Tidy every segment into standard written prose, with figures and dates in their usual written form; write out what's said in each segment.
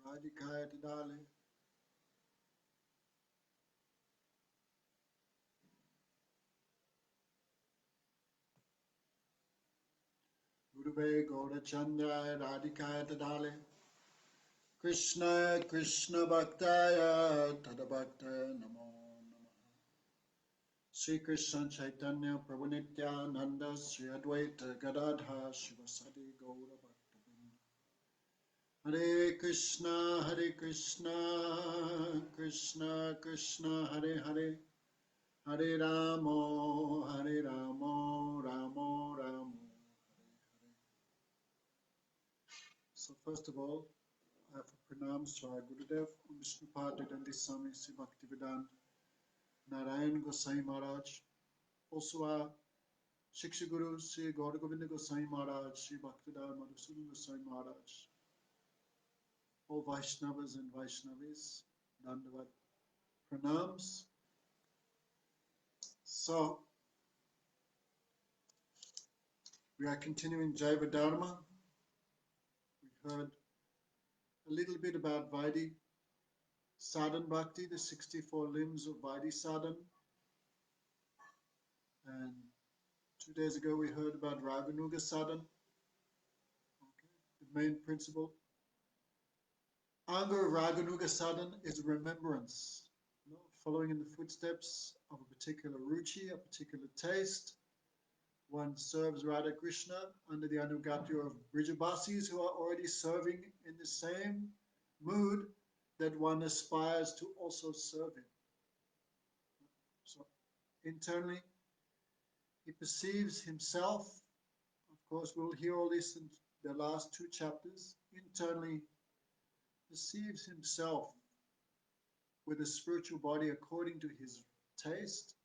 Radhikaya Tadale. Gurube Gaurachandra Radhikaya Tadale. Krishna Krishna Bhaktaya Tadabhaktaya Namo Namaha. Sri Krishna Chaitanya Prabhu Nityananda Sri Advaita Gadadha Shivasadi Gaura Bhaktavinda. Hare Krishna Krishna Krishna Hare Hare Hare Ramo Ramo Ramo Hare Hare. So first of all, I have a pranams to our Gurudev, Vishnupada Dandi Swami Sri Bhaktivedanta Narayan Gosai Maharaj, also our Shiksha Guru Sri Gaura Govinda Gosai Maharaj, Sri Bhaktivedanta Madhusudan Gosai Maharaj, all Vaishnavas and Vaishnavis, Dandavad pranams. So we are continuing Jaiva-Dharma. We heard a little bit about Vaidhi Sadhana Bhakti, the 64 limbs of Vaidhi Sadhana. And 2 days ago we heard about Raganuga-sadhana, the main principle. Anga Raganuga-sadhana is remembrance, following in the footsteps of a particular ruchi, a particular taste. One serves Radha Krishna under the anugatya of Brijabasis who are already serving in the same mood that one aspires to also serve in. So internally, he perceives himself. Of course, we'll hear all this in the last 2 chapters. Internally, perceives himself with a spiritual body according to his taste.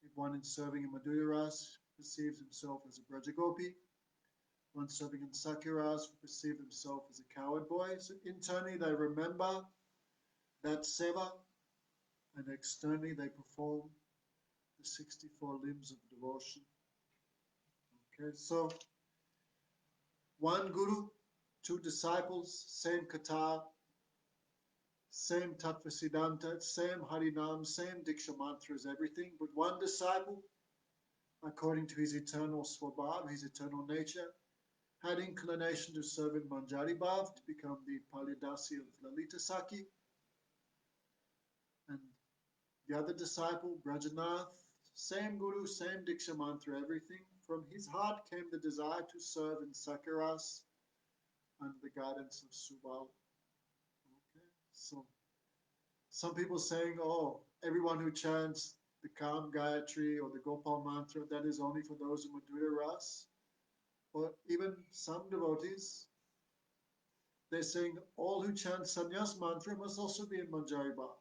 If one is serving in Madhurya Ras, perceives himself as a Brajagopi. One serving in Sakyaras perceives himself as a coward boy. So internally they remember that seva, and externally they perform the 64 limbs of devotion. Okay, so 1 guru, 2 disciples, same kata, same tattva siddhanta, same harinam, same diksha mantras, everything, but 1 disciple, according to his eternal swabhav, his eternal nature, had inclination to serve in Manjari Bhav, to become the Palyadasi of Lalita Saki. And the other disciple, Brajanath, same guru, same diksha mantra, everything. From his heart came the desire to serve in Sakyaras under the guidance of Subal. Okay, so some people saying, oh, everyone who chants the Kam Gayatri or the Gopal mantra, that is only for those in Madhurya Ras. Or even some devotees, they're saying all who chant Sannyas mantra must also be in Manjari Bhav.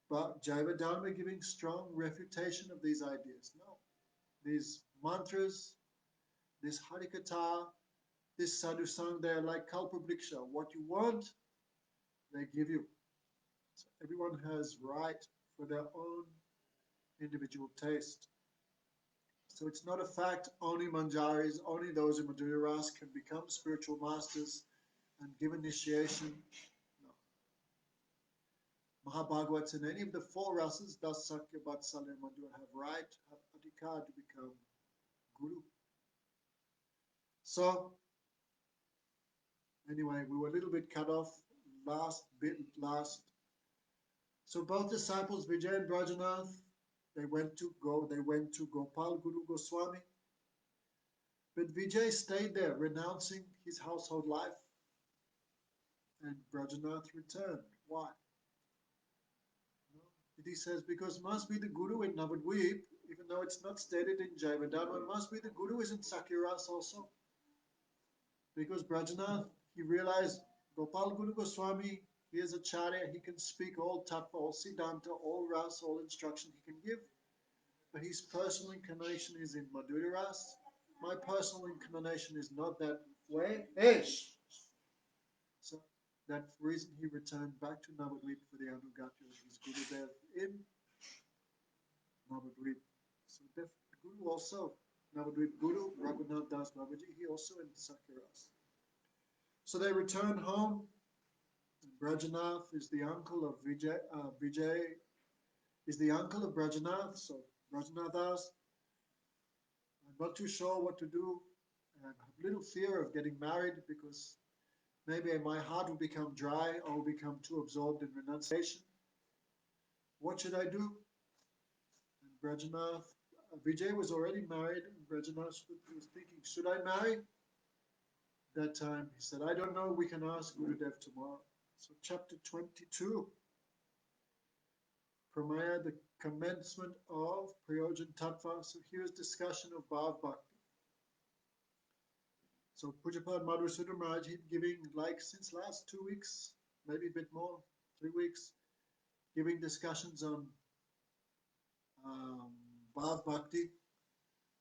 But Jaiva-Dharma giving strong refutation of these ideas. No, these mantras, this Harikatha, this Sadhusang, they're like Kalpabriksha. What you want, they give you. So everyone has right for their own individual taste. So it's not a fact only Manjaris, only those in Madhurya Ras can become spiritual masters and give initiation. No. Mahabhagavats in any of the 4 rasas, Das, Sakya, Vatsalya, Madhura, have right, have adhikar to become guru. So, anyway, we were a little bit cut off last. So both disciples, Vijay and Brajanath, they went to Gopal Guru Goswami. But Vijay stayed there, renouncing his household life. And Brajanath returned. Why? He says, because must be the Guru in Navadvip, even though it's not stated in Jaiva-Dharma, must be the Guru is in Sakyaras also. Because Brajanath, he realized Gopal Guru Goswami, he is Acharya, he can speak all tattva, all siddhanta, all ras, all instruction he can give. But his personal inclination is in Madhurya Ras. My personal inclination is not that way. So that reason he returned back to Navadvip for the anugatya of his Gurudev in Navadvip. So the Guru also, Navadvip Guru, Raghunath Das Babaji, he also in Sakyaras. So they return home. And Brajanath is the uncle of Vijay. Vijay is the uncle of Brajanath. So Brajanath asked, I'm not too sure what to do. I have little fear of getting married because maybe my heart will become dry or will become too absorbed in renunciation. What should I do? And Brajanath, Vijay was already married, and Brajanath was thinking, should I marry? That time he said, I don't know, we can ask Gurudev tomorrow. So chapter 22, Pramaya, the commencement of Prayojan Tattva. So here's discussion of Bhav Bhakti. So Pujapad Madhusudam Maharaj, he's giving, like since last 2 weeks, maybe a bit more, 3 weeks, giving discussions on Bhav Bhakti.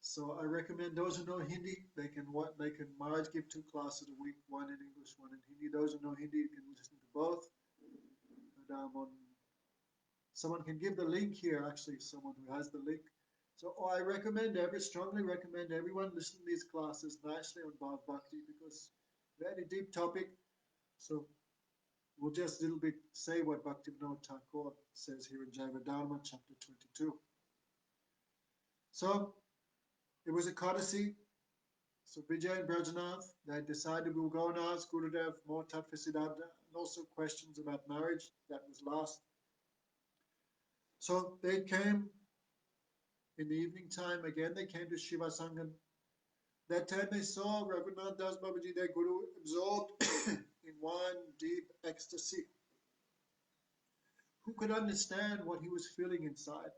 So I recommend those who know Hindi, they can Maharaj give 2 classes a week, one in English, one in Hindi. Those who know Hindi, you can listen to both. And someone can give the link here, actually, someone who has the link. So I strongly recommend everyone listen to these classes nicely on Bhav Bhakti because very deep topic. So we'll just a little bit say what Bhaktivinoda Thakur says here in Jaiva-Dharma, chapter 22. So it was a courtesy. So Vijay and Brajanath, they decided we will go and ask Gurudev more Tattva Siddhanta and also questions about marriage. That was last. So they came in the evening time again. They came to Shiva Sangam. That time they saw Raghunath Das Babaji, their Guru, absorbed in one deep ecstasy. Who could understand what he was feeling inside?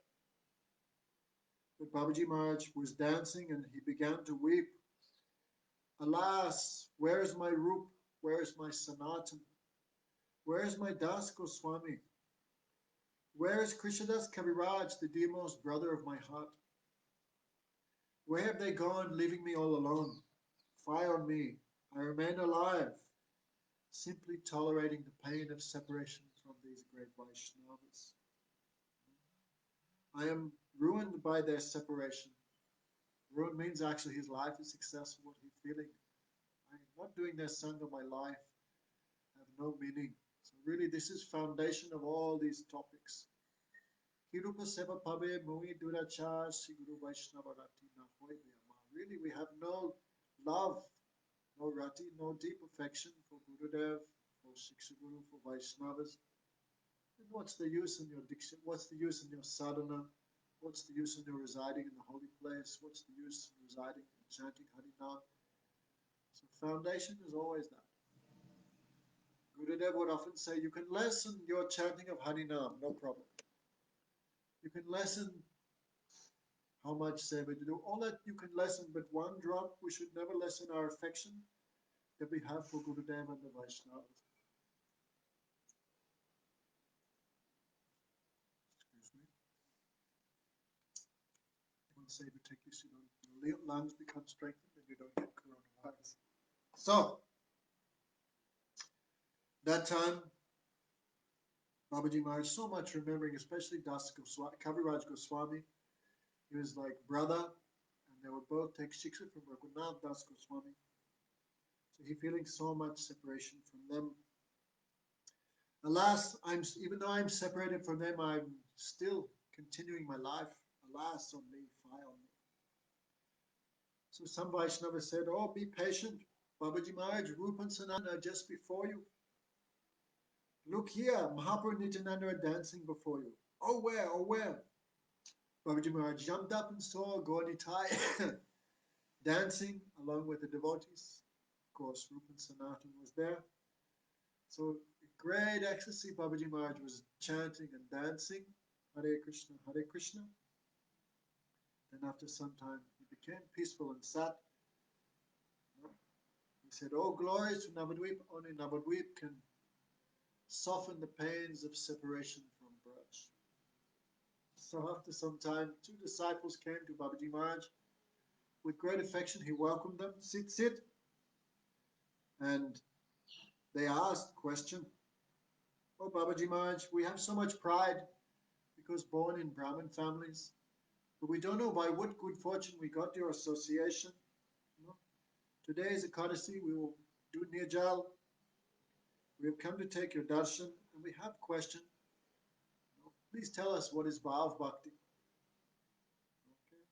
But Babaji Maharaj was dancing and he began to weep. Alas, where is my Rup? Where is my Sanatan? Where is my Das Goswami? Where is Krishnadas Kaviraj, the dearmost brother of my heart? Where have they gone, leaving me all alone? Fire on me. I remain alive, simply tolerating the pain of separation from these great Vaishnavas. I am ruined by their separation. Ruin means actually his life is successful, what he's feeling. I'm not doing their sangha, my life have no meaning. So really this is foundation of all these topics. Kirupa seva pabe mui durachar siguru Vaishnava rati na hoy vyama. Really we have no love, no rati, no deep affection for Gurudev, for Shiksha Guru, for Vaishnavas. And what's the use in your diksha? What's the use in your sadhana? What's the use in your residing in the holy place? What's the use in residing and chanting Harinam? So foundation is always that. Gurudev would often say, you can lessen your chanting of Harinam, no problem. You can lessen how much seva to do. All that you can lessen, but one drop, we should never lessen our affection that we have for Gurudev and the Vaishnavas. Excuse me. One seva take you so your lungs become strengthened and you don't get coronavirus. So, that time, Babaji Maharaj, so much remembering, especially Das Goswami, Kaviraj Goswami. He was like brother, and they would both take shiksha from Raghunath Das Goswami. So he feeling so much separation from them. Alas, even though I'm separated from them, I'm still continuing my life. Alas on me, fire on me. So some Vaishnava said, oh, be patient. Babaji Maharaj, Rupa and Sananda are just before you. Look here, Mahaprabhu and Nityananda are dancing before you. Oh, where? Oh, where? Babaji Maharaj jumped up and saw Gauritai dancing along with the devotees. Of course, Rupa and Sanatan was there. So, great ecstasy, Babaji Maharaj was chanting and dancing, Hare Krishna, Hare Krishna. Then after some time, he became peaceful and sat. He said, oh, glories to Navadvip. Only Navadvip can soften the pains of separation from Braj. So after some time, 2 disciples came to Babaji Maharaj. With great affection, he welcomed them. Sit, sit. And they asked question. Oh, Babaji Maharaj, we have so much pride because born in Brahmin families, but we don't know by what good fortune we got your association. You know? Today is a courtesy. We will do Nirjal We have come to take your darshan, and we have a question. Please tell us what is Bhav Bhakti. Okay.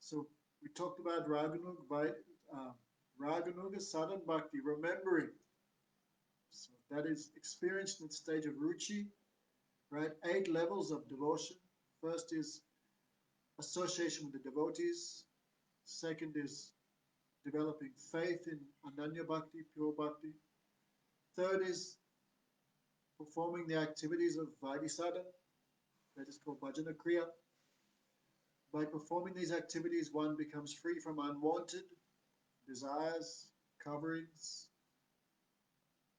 So we talked about Raganuga-sadhana-bhakti, remembering. So that is experienced in the stage of ruchi, right? 8 levels of devotion. First is association with the devotees. Second is developing faith in Ananya Bhakti, pure Bhakti. Third is performing the activities of Vaidhi-sadhana, that is called Bhajana Kriya. By performing these activities, one becomes free from unwanted desires, coverings,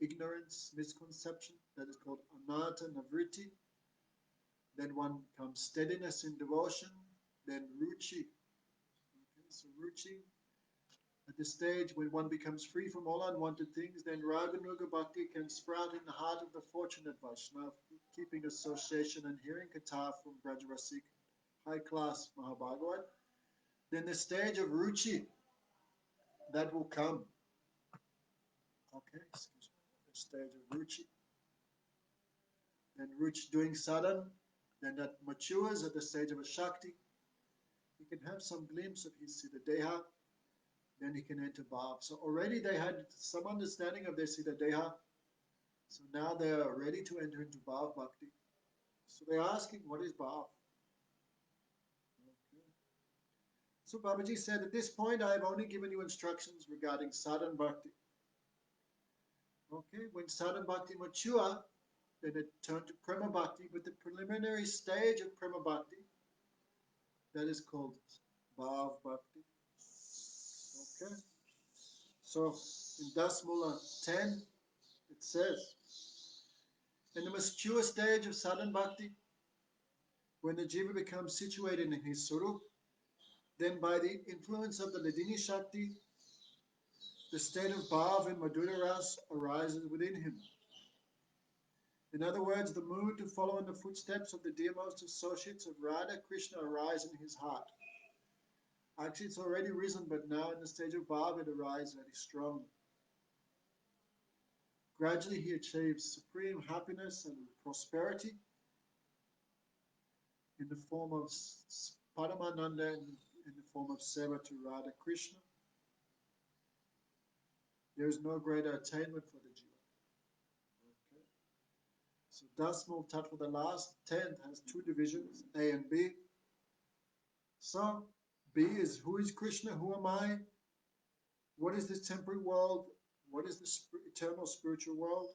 ignorance, misconception, that is called Anata Navritti. Then one comes steadiness in devotion, then Ruchi. Okay, so Ruchi, at the stage when one becomes free from all unwanted things, then Raganuga Bhakti can sprout in the heart of the fortunate Vaishnava, keeping association and hearing Katha from Brajrasik, high-class Mahabhagavat. Then the stage of Ruchi, that will come. Okay, excuse me, the stage of Ruchi. Then Ruchi doing sadhana, then that matures at the stage of a Shakti. He can have some glimpse of his Siddha Deha, then he can enter Bhav. So already they had some understanding of their Siddha Deha, so now they are ready to enter into Bhav Bhakti. So they're asking, what is Bhav? Okay. So Babaji said, at this point I have only given you instructions regarding Sadhana Bhakti. Okay, when Sadhana Bhakti mature, then it turned to Prema Bhakti, but the preliminary stage of Prema Bhakti, that is called Bhav Bhakti. Okay, so in Dasmula 10, it says, in the mature stage of Sadhana Bhakti, when the jiva becomes situated in his Surup, then by the influence of the Ladini Shakti, the state of Bhav and Madhura Ras arises within him. In other words, the mood to follow in the footsteps of the dearmost associates of Radha Krishna arise in his heart. Actually, it's already risen, but now in the stage of Bhav, it arises very strongly. Gradually, he achieves supreme happiness and prosperity in the form of Paramananda and in the form of Seva to Radha Krishna. There is no greater attainment for the jiva. Okay. So Dasmal Tattva, the last 10th, has 2 divisions, A and B. So B is, who is Krishna? Who am I? What is this temporary world? What is the eternal spiritual world?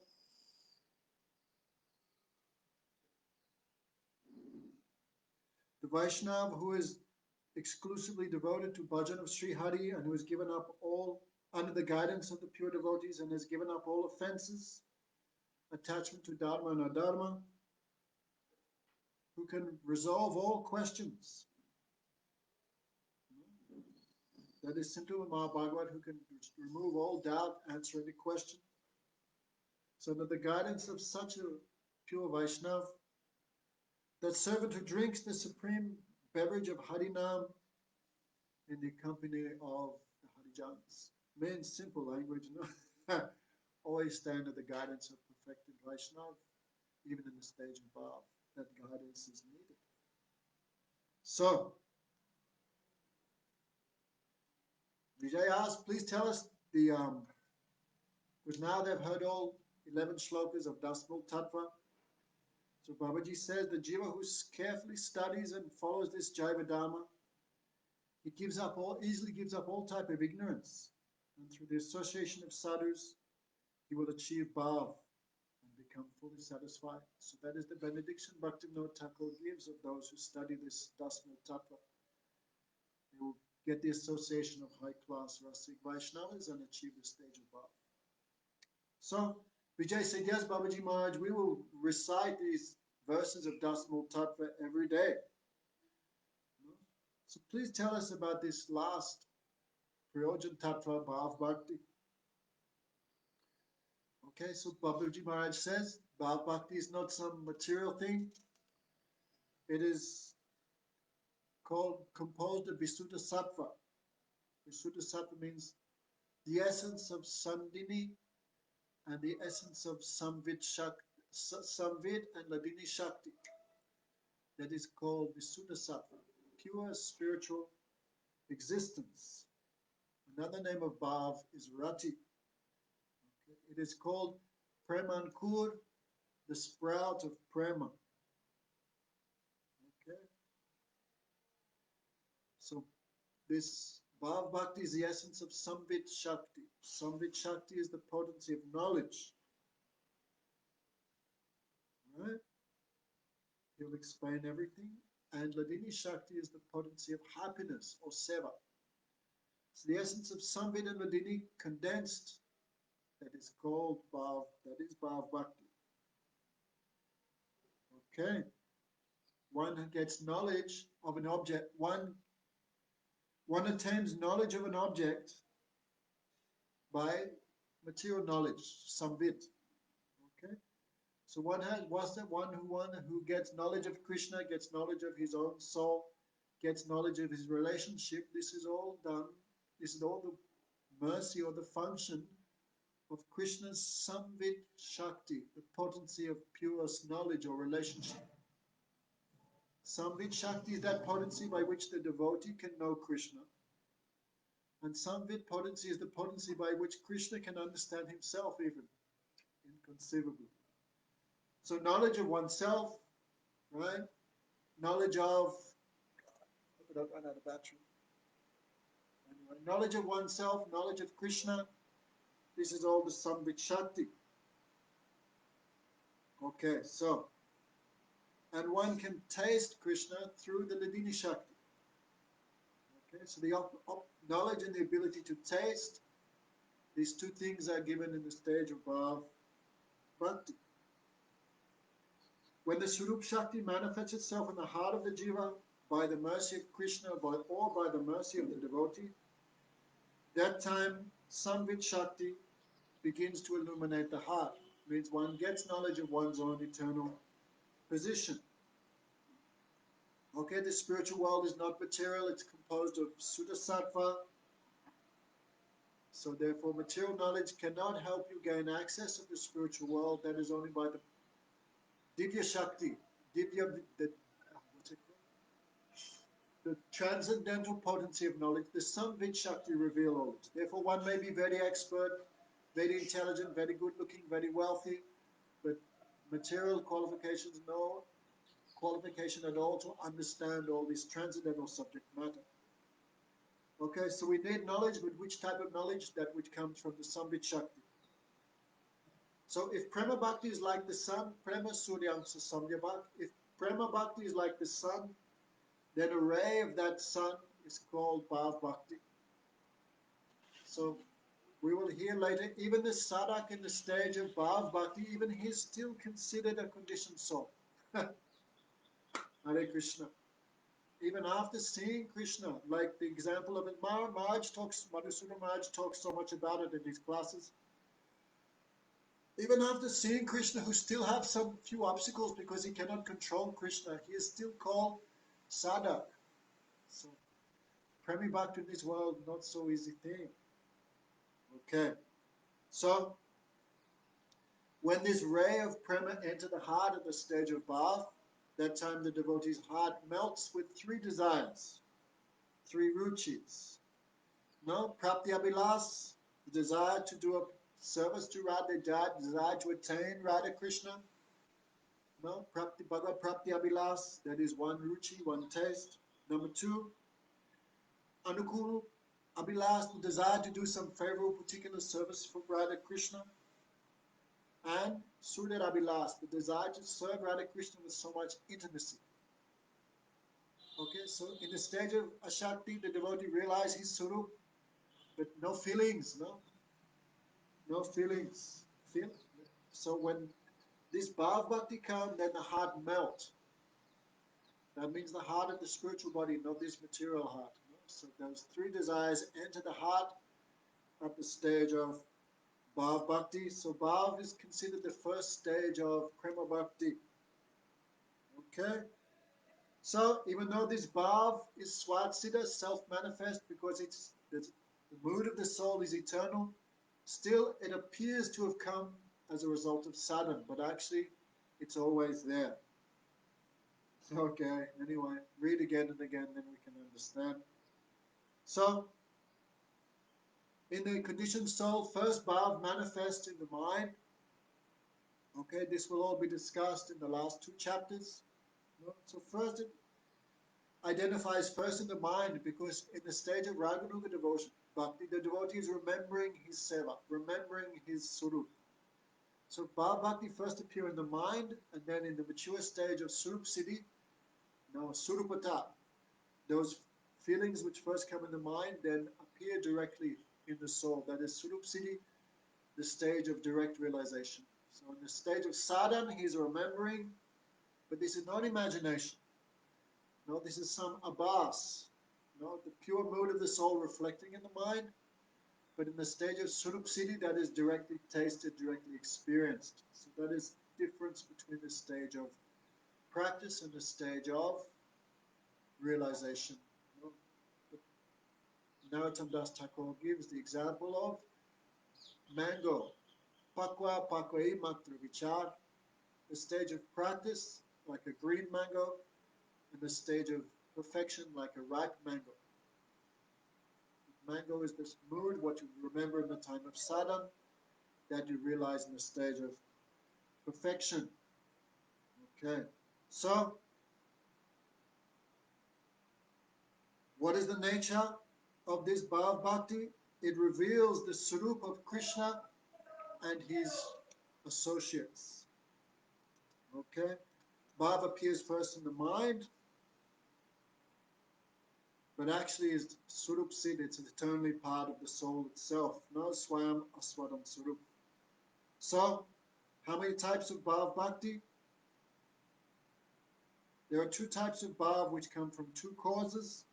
The Vaishnava who is exclusively devoted to bhajan of Sri Hari and who has given up all under the guidance of the pure devotees and has given up all offenses, attachment to Dharma and Adharma, who can resolve all questions. That is simply Mahabhagavat, who can remove all doubt, answer any question. So under the guidance of such a pure Vaishnava, that servant who drinks the supreme beverage of Harinam in the company of the Harijans. Men, simple language, no? Always stand under the guidance of perfected Vaishnava, even in the stage of Bhav. That guidance is needed. So, Vijay asked, please tell us because now they've heard all 11 shlokas of Dasmal Tattva. So Babaji says the jiva who carefully studies and follows this Jaiva-Dharma, he easily gives up all type of ignorance. And through the association of sadhus, he will achieve bhav and become fully satisfied. So that is the benediction Bhaktivinoda Thakur gives of those who study this Dasmal Tattva. They will get the association of high-class Rasik Vaishnavas and achieve the stage of bhav. So Vijay said, yes, Babaji Maharaj, we will recite these verses of Dasmal Tattva every day. So please tell us about this last Prayojan Tattva, Bhav Bhakti. Okay, so Babaji Maharaj says, Bhav Bhakti is not some material thing. It is composed of Visuddha Sattva. Visuddha Sattva means the essence of Sandhini and the essence of Samvid and Ladini Shakti. That is called Visuddha Sattva, pure spiritual existence. Another name of Bhav is Rati. Okay. It is called Premankur, the sprout of Prema. Okay. So this Bhav Bhakti is the essence of Samvit Shakti. Samvit Shakti is the potency of knowledge. Right? He'll explain everything. And Ladini Shakti is the potency of happiness or seva. So the essence of Samvit and Ladini condensed, that is called Bhav, that is Bhav Bhakti. Okay. One gets knowledge of an object. One attains knowledge of an object by material knowledge, Samvit. Okay. So one who gets knowledge of Krishna, gets knowledge of his own soul, gets knowledge of his relationship. This is all done. This is all the mercy or the function of Krishna's Samvit Shakti, the potency of purest knowledge or relationship. Samvit Shakti is that potency by which the devotee can know Krishna. And Samvit potency is the potency by which Krishna can understand himself even, inconceivably. So knowledge of oneself, right? Knowledge of, I don't run out of battery. Anyway, knowledge of oneself, knowledge of Krishna, this is all the Samvit Shakti. Okay, so, and one can taste Krishna through the Ladini Shakti. Okay, so the knowledge and the ability to taste, these two things are given in the stage of Bhav Bhakti. When the Swarup Shakti manifests itself in the heart of the jiva by the mercy of Krishna or by the mercy of the devotee, that time Samvit Shakti begins to illuminate the heart. It means one gets knowledge of one's own eternal position. Okay, the spiritual world is not material, it's composed of Suddha Sattva. So therefore material knowledge cannot help you gain access of the spiritual world. That is only by the Divya Shakti, the transcendental potency of knowledge, the Samvit Shakti reveal all this. Therefore one may be very expert, very intelligent, very good looking, very wealthy, but material qualifications, no qualification at all to understand all this transcendental subject matter. Okay, so we need knowledge, but which type of knowledge? That which comes from the Samvit Shakti. So if Prema Bhakti is like the sun, Prema Suryamsa Samyabhak, if Prema Bhakti is like the sun, then a ray of that sun is called Bhav Bhakti. So we will hear later, even the sadhak in the stage of Bhav Bhakti, even he is still considered a conditioned soul. Hare Krishna. Even after seeing Krishna, like the example of it, Madhusudana Maharaj talks so much about it in his classes. Even after seeing Krishna, who still have some few obstacles because he cannot control Krishna, he is still called sadhak. So, Premi Bhakti in this world, not so easy thing. Okay. So, when this ray of Prema enter the heart at the stage of Bhav, that time the devotee's heart melts with three desires, three ruchis. No, Prapti Abhilas, the desire to do a service to Radha, desire to attain Radha Krishna. No, Bhagavad Prapti Abhilas, that is one ruchi, one taste. Number two, Anukul Abhilas, the desire to do some favorable particular service for Radha Krishna. And Sudar Abhilas, the desire to serve Radha Krishna with so much intimacy. Okay, so in the stage of Ashakti, the devotee realizes his Surup, but no feelings, no feelings. So when this Bhav Bhakti comes, then the heart melts. That means the heart of the spiritual body, not this material heart. So those three desires enter the heart at the stage of Bhav Bhakti. So Bhav is considered the first stage of Prema Bhakti. Okay? So even though this Bhav is Swatsiddha, self-manifest, because the mood of the soul is eternal, Still, it appears to have come as a result of sadhana, but actually it's always there. Okay, anyway, read again and again, then we can understand. So, in the conditioned soul, first bhav manifests in the mind. Okay, this will all be discussed in the last two chapters. So first it identifies first in the mind, because in the stage of Raganuga devotion, bhakti, the devotee is remembering his seva, remembering his surup. So bhav bhakti first appear in the mind, and then in the mature stage of surup siddhi, surupata, those feelings which first come in the mind then appear directly in the soul. That is surup siddhi, the stage of direct realization. So in the stage of sadhana, he's remembering, but this is not imagination. No, this is some abhas. No, the pure mood of the soul reflecting in the mind. But in the stage of surup siddhi, that is directly tasted, directly experienced. So that is the difference between the stage of practice and the stage of realization. No? Narottam Das Thakur gives the example of mango. Pakwa pakwai matra vichar. The stage of practice, like a green mango, and the stage of perfection, like a ripe mango. Mango is this mood, what you remember in the time of sadhana, that you realize in the stage of perfection. Okay, so what is the nature of this bhav bhakti? It reveals the swarup of Krishna and his associates. Okay, bhav appears first in the mind, but actually is swarup siddh, it's eternally part of the soul itself. No swayam aswadam swarup. So, how many types of bhav bhakti? There are two types of bhav which come from two causes.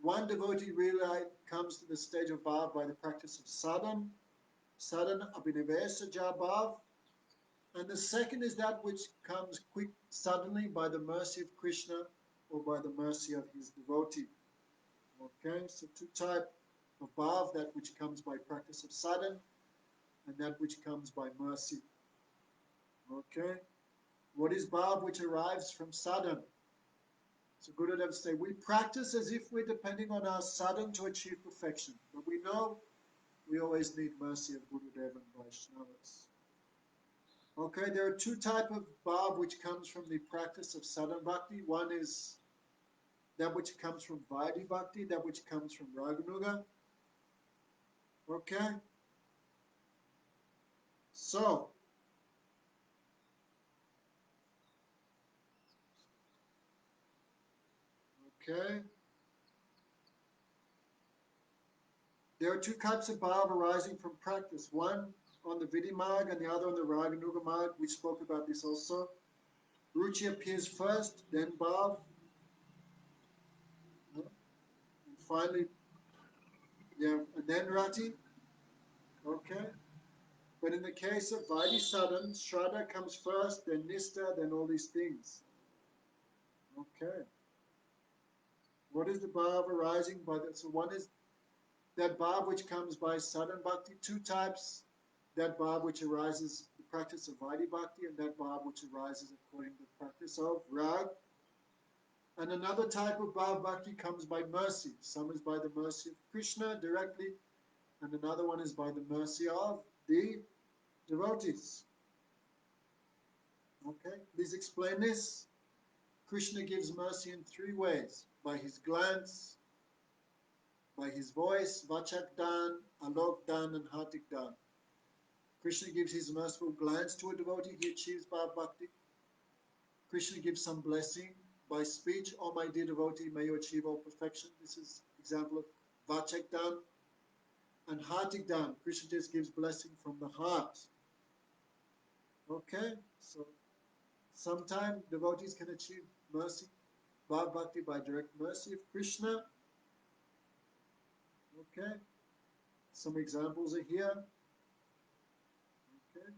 One devotee really comes to the stage of bhav by the practice of sadhana, sadhana abhinivesa bhav, and the second is that which comes quick, suddenly by the mercy of Krishna or by the mercy of his devotee. Okay, so two types of bhav, that which comes by practice of sadhana and that which comes by mercy. Okay, what is bhav which arrives from sadhana? So Gurudev say, we practice as if we're depending on our sadhana to achieve perfection, but we know we always need mercy of Gurudev and Vaishnavas. Okay, there are two types of bhav which comes from the practice of sadhana bhakti. One is that which comes from Vaidhi bhakti, that which comes from Raganuga. Okay? So, okay. There are two types of bhav arising from practice. One on the Vidhi Marg and the other on the Raganuga Marg. We spoke about this also. Ruchi appears first, then bhav. And finally, yeah, and then rati. Okay? But in the case of Vaidhi sadhana, Shraddha comes first, then Nistha, then all these things. Okay. What is the bhav arising by that? So one is that bhav which comes by sadhana bhakti, two types. That bhav which arises the practice of Vaidhi bhakti, and that bhav which arises according to the practice of rag. And another type of bhav bhakti comes by mercy. Some is by the mercy of Krishna directly, and another one is by the mercy of the devotees. Okay, please explain this. Krishna gives mercy in three ways: by his glance, by his voice, vachak dan, alok dan, and hatik dan. Krishna gives his merciful glance to a devotee, he achieves bhav bhakti. Krishna gives some blessing by speech, oh my dear devotee, may you achieve all perfection. This is example of vachak dan. And hatik dan, Krishna just gives blessing from the heart. Okay, so sometimes devotees can achieve mercy, bhav bhakti, by direct mercy of Krishna. Okay, some examples are here. Okay,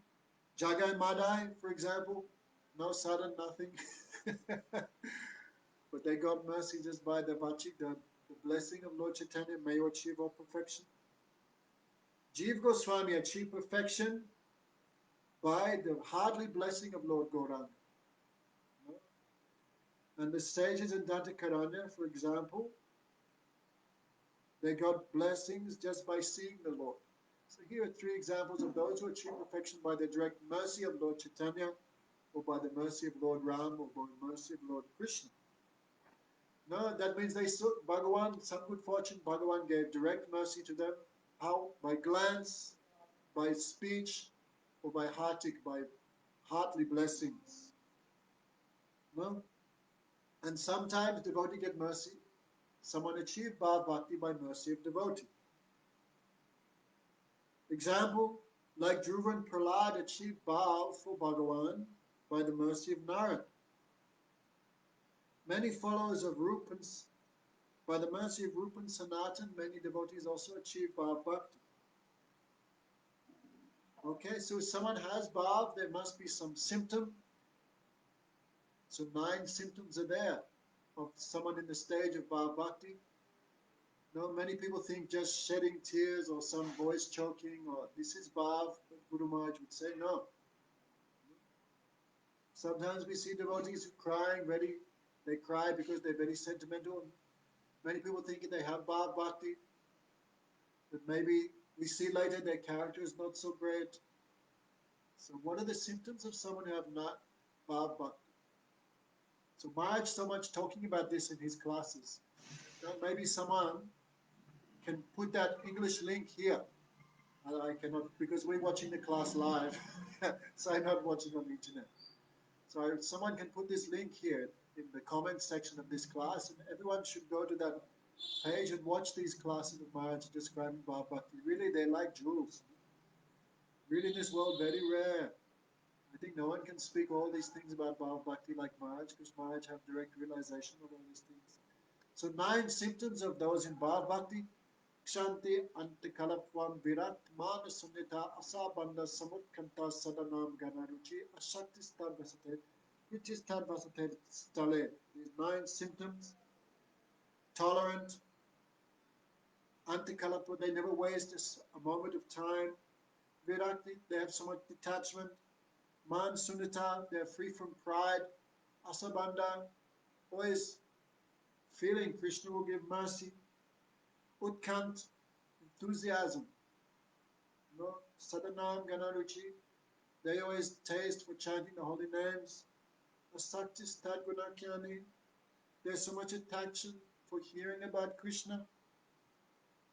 Jagai Madai, for example, no sadhana, nothing. But they got mercy just by the vachik, the blessing of Lord Chaitanya, may you achieve all perfection. Jiva Goswami achieved perfection by the heartly blessing of Lord Gauranga. And the sages in Dantakaranya, for example, they got blessings just by seeing the Lord. So here are three examples of those who achieve perfection by the direct mercy of Lord Chaitanya, or by the mercy of Lord Ram, or by the mercy of Lord Krishna. No, that means they saw Bhagavan, some good fortune, Bhagavan gave direct mercy to them. How? By glance, by speech, or by heartly blessings. No? And sometimes devotee get mercy. Someone achieved Bhav Bhakti by mercy of devotee. Example, like Dhruva and Prahlad achieved Bhav for Bhagavan by the mercy of Narad. Many followers of Rupa, by the mercy of Rupa and Sanatan, many devotees also achieve Bhav Bhakti. Okay, so if someone has Bhav, there must be some symptom. So 9 symptoms are there of someone in the stage of Bhav Bhakti. No, many people think just shedding tears or some voice choking or this is Bhav, but Guru Maharaj would say no. Sometimes we see devotees who crying, they cry because they're very sentimental. Many people think they have Bhav Bhakti, but maybe we see later their character is not so great. So what are the symptoms of someone who have not Bhav Bhakti? So Maharaj so much talking about this in his classes. Maybe someone can put that English link here. I cannot, because we're watching the class live, so I'm not watching on the internet. So if someone can put this link here in the comment section of this class, and everyone should go to that page and watch these classes of Maharaj describing Bhav Bhakti. Really, they're like jewels. Really, in this world, very rare. I think no one can speak all these things about Bhav Bhakti like Maharaj, because Maharaj have direct realization of all these things. So 9 symptoms of those in Bhav Bhakti. Kshanti antikalapvam virat mana sunnita asabanda samutkanta sadanam ganaruchi ashaktistarvasate vitistarvasate stale. These 9 symptoms. Tolerant, antikalapa, they never waste a moment of time. Virakti, they have so much detachment. Man sunnita, they're free from pride. Asabanda, always feeling Krishna will give mercy. Utkant, enthusiasm. No, Sadanam Ganaruchi, they always taste for chanting the holy names. Asaktis Tadgunakyani, there's so much attraction for hearing about Krishna.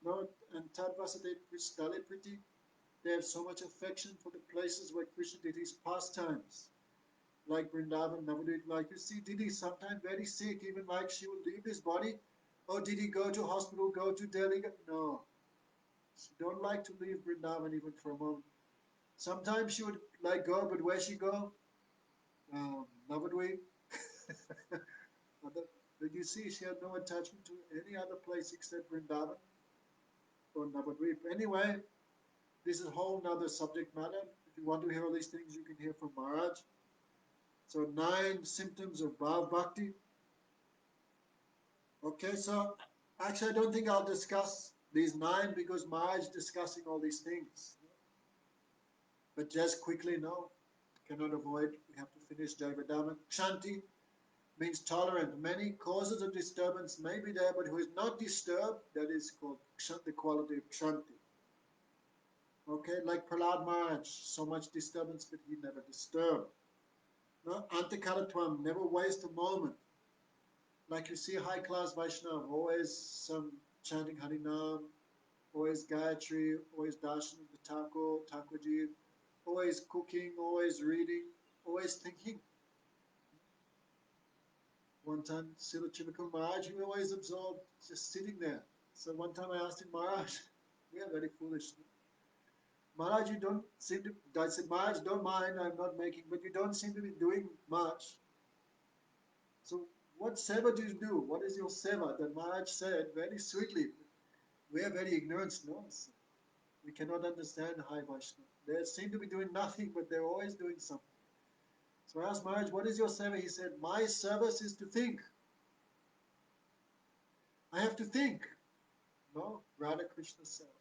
No, and Tadvasate Pristale Priti, they have so much affection for the places where Krishna did his pastimes. Like Vrindavan, Navadvip, like you see, did he sometimes very sick, even like she would leave his body? Or did he go to hospital, go to Delhi? No. She don't like to leave Vrindavan even for a moment. Sometimes she would like go, but where she go? Navadvip. But you see, she had no attachment to any other place except Vrindavan or Navadvip. Anyway, this is a whole nother subject matter. If you want to hear all these things, you can hear from Maharaj. So 9 symptoms of Bhav Bhakti. Okay, so actually I don't think I'll discuss these 9 because Maharaj is discussing all these things. But just quickly, no, cannot avoid, we have to finish Jaiva-Dharma. Kshanti means tolerant. Many causes of disturbance may be there, but who is not disturbed, that is called the quality of Kshanti. Okay, like Prahlad Maharaj, so much disturbance, but he never disturbed. No, Antikalatvam, never waste a moment. Like you see high-class Vaishnava, always some chanting Harinam, always Gayatri, always darshan of the Thakur, Thakurji, always cooking, always reading, always thinking. One time, Srila Chivakul Maharaj, he was always absorbed, just sitting there. So one time I asked him, Maharaj, we are very foolish. Maharaj, you don't seem to, I said, Maharaj, don't mind, I'm not making, but you don't seem to be doing much. So what seva do you do? What is your seva? That Maharaj said very sweetly. We are very ignorant, no? We cannot understand High Vaishnava. They seem to be doing nothing, but they're always doing something. So I asked Maharaj, what is your seva? He said, my service is to think. I have to think. No, Radha Krishna seva.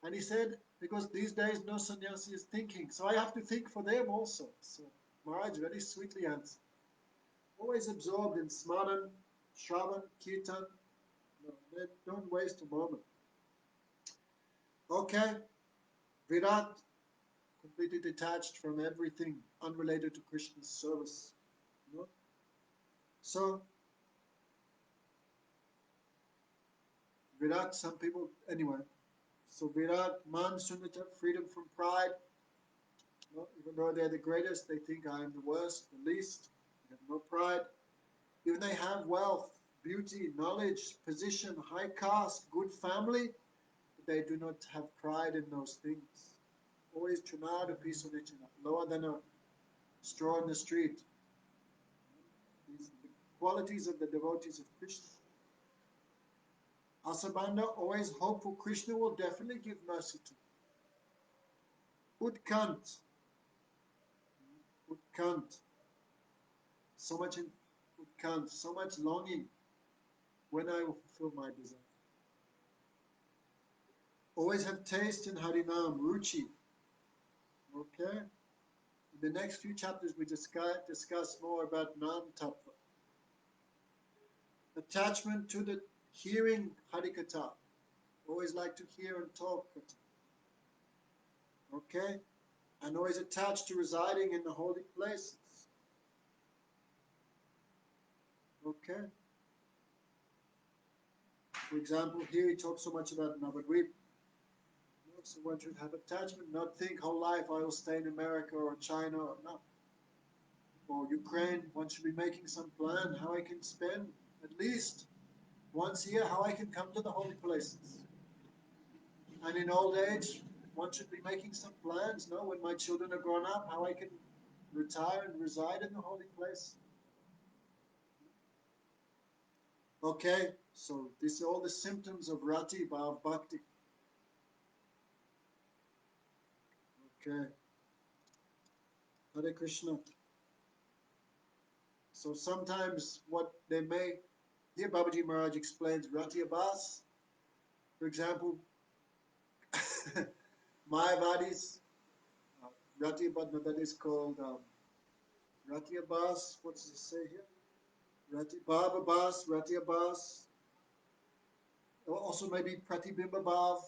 And he said, because these days no sannyasi is thinking, so I have to think for them also. So Maharaj very sweetly answered. Always absorbed in smaran, shravan, kirtan. No, they don't waste a moment. Okay, Virat, completely detached from everything unrelated to Krishna's service. You know? So Virat, some people, anyway. So Virat, man, Sunita, freedom from pride. You know, even though they're the greatest, they think I am the worst, the least. They have no pride. Even they have wealth, beauty, knowledge, position, high caste, good family, but they do not have pride in those things. Always chunada pisunichana, lower than a straw in the street. These are the qualities of the devotees of Krishna. Asabandha, always hopeful Krishna will definitely give mercy to. Utkant, Utkant, so much in Utkant, so much longing when I will fulfill my desire. Always have taste in Harinam, Ruchi. Okay? In the next few chapters, we discuss more about Nam Tattva. Attachment to the hearing Harikatha. Always like to hear and talk. Okay? And always attached to residing in the holy places. Okay? For example, here he talks so much about Navadvip. So one should have attachment, not think whole life I will stay in America or China or no. Or Ukraine, one should be making some plan how I can spend at least once a year, how I can come to the holy places. And in old age, one should be making some plans, no, when my children are grown up, how I can retire and reside in the holy place. Okay, so these are all the symptoms of Rati Bhav Bhakti. Okay. Hare Krishna. So sometimes what they may, here Babaji Maharaj explains Rati Abhas. For example, Mayavadis, Rati Abhas, no, that is called Rati Abhas. What does it say here? Rati Bhav Abhas, Rati Abhas. Also maybe Pratibimba Bhav.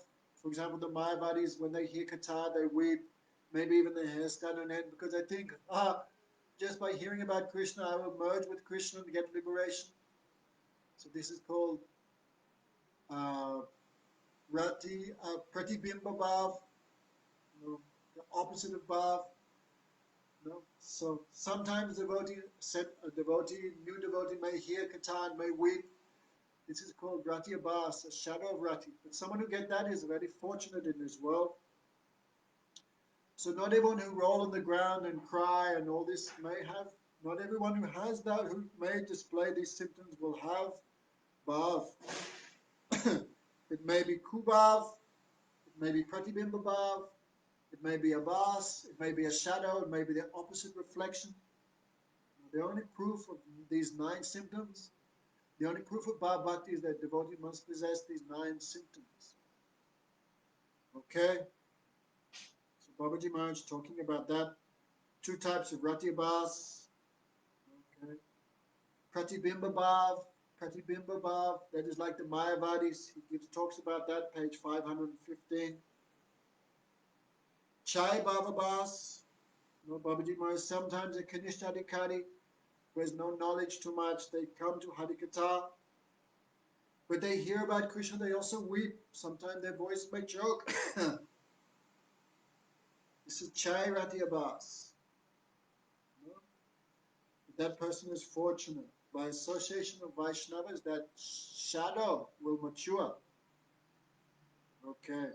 For example, the Mayavadis, when they hear Katha, they weep. Maybe even their hair stand on end because they think, just by hearing about Krishna, I will merge with Krishna and get liberation. So this is called Pratibimba Bhav, the opposite of Bhav. So sometimes a new devotee may hear Katha and may weep. This is called Rati Abhas, a shadow of Rati. But someone who gets that is very fortunate in this world. So not everyone who roll on the ground and cry and all this may have, not everyone who has that, who may display these symptoms will have Bhav. It may be Kubhav, it may be Pratibimba Bhav, it may be Abhas, it may be a shadow, it may be the opposite reflection. The only proof of these 9 symptoms, the only proof of Bhav Bhakti is that devotee must possess these 9 symptoms. Okay? So Babaji Maharaj talking about that. 2 types of Rati Abhas. Okay. Pratibimba Bhav, that is like the Mayavadis. He talks about that, page 515. Chai Bhavabhas, Babaji Maharaj, sometimes a Kanishta Adhikari who has no knowledge too much, they come to Harikatha, but they hear about Krishna, they also weep. Sometimes their voice may choke. This is Chai Rati Abhas. That person is fortunate. By association of Vaishnavas, that shadow will mature. Okay.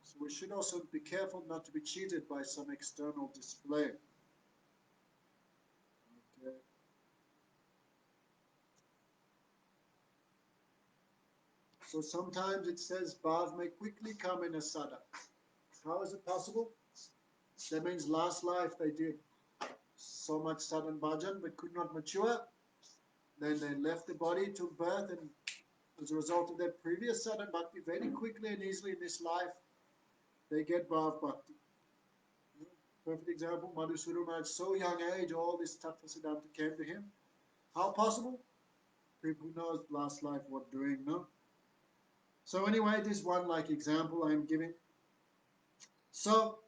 So we should also be careful not to be cheated by some external display. Okay. So sometimes it says Bhav may quickly come in a sada. How is it possible? That means last life they did so much sadhan bhajan but could not mature. Then they left the body, took birth, and as a result of their previous sadhan bhakti, very quickly and easily in this life, they get Bhav Bhakti. Perfect example, Madhusudana Maharaj, so young age, all this tattva siddhanta came to him. How possible? People who knows last life what doing, no? So anyway, this one like example I'm giving. So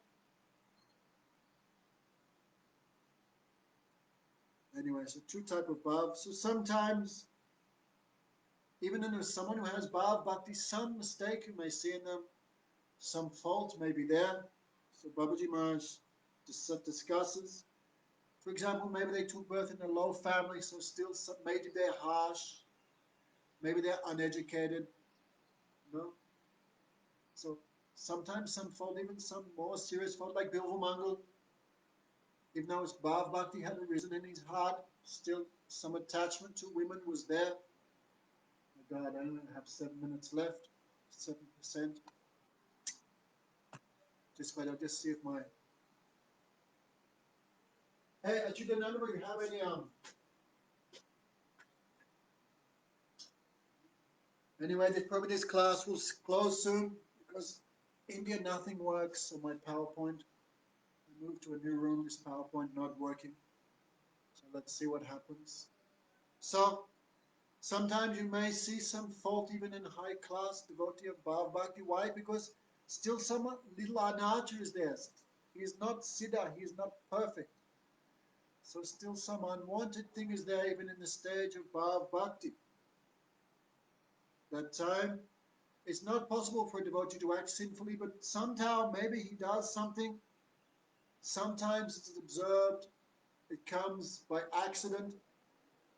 anyway, so two type of bhav. So sometimes, even in someone who has bhav bhakti, some mistake you may see in them, some fault may be there. So Babaji Maharaj discusses. For example, maybe they took birth in a low family, so still maybe they're harsh, maybe they're uneducated, you know. So sometimes some fault, even some more serious fault, like Bilva Mangal, even though his Bhav Bhakti had arisen in his heart, still some attachment to women was there. My God, I only have 7 minutes left, 7%. Just wait, I'll just see if my... Hey, Achudananda, do you have any... Anyway, probably this class will close soon because India nothing works on my PowerPoint. I moved to a new room, this PowerPoint not working. So let's see what happens. So sometimes you may see some fault even in high class devotee of Bhav Bhakti. Why? Because still some little anarcha is there. He is not siddha, he is not perfect. So still some unwanted thing is there even in the stage of Bhav Bhakti. That time it's not possible for a devotee to act sinfully, but somehow maybe he does something. Sometimes it's observed, it comes by accident.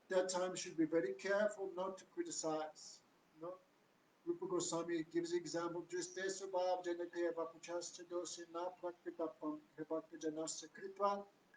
That time should be very careful not to criticize. No? Rupa Goswami gives the example, Driste Subhav Janakaya Vapuchascha Dosi Na Prakrita Bhakta Janasya Kripa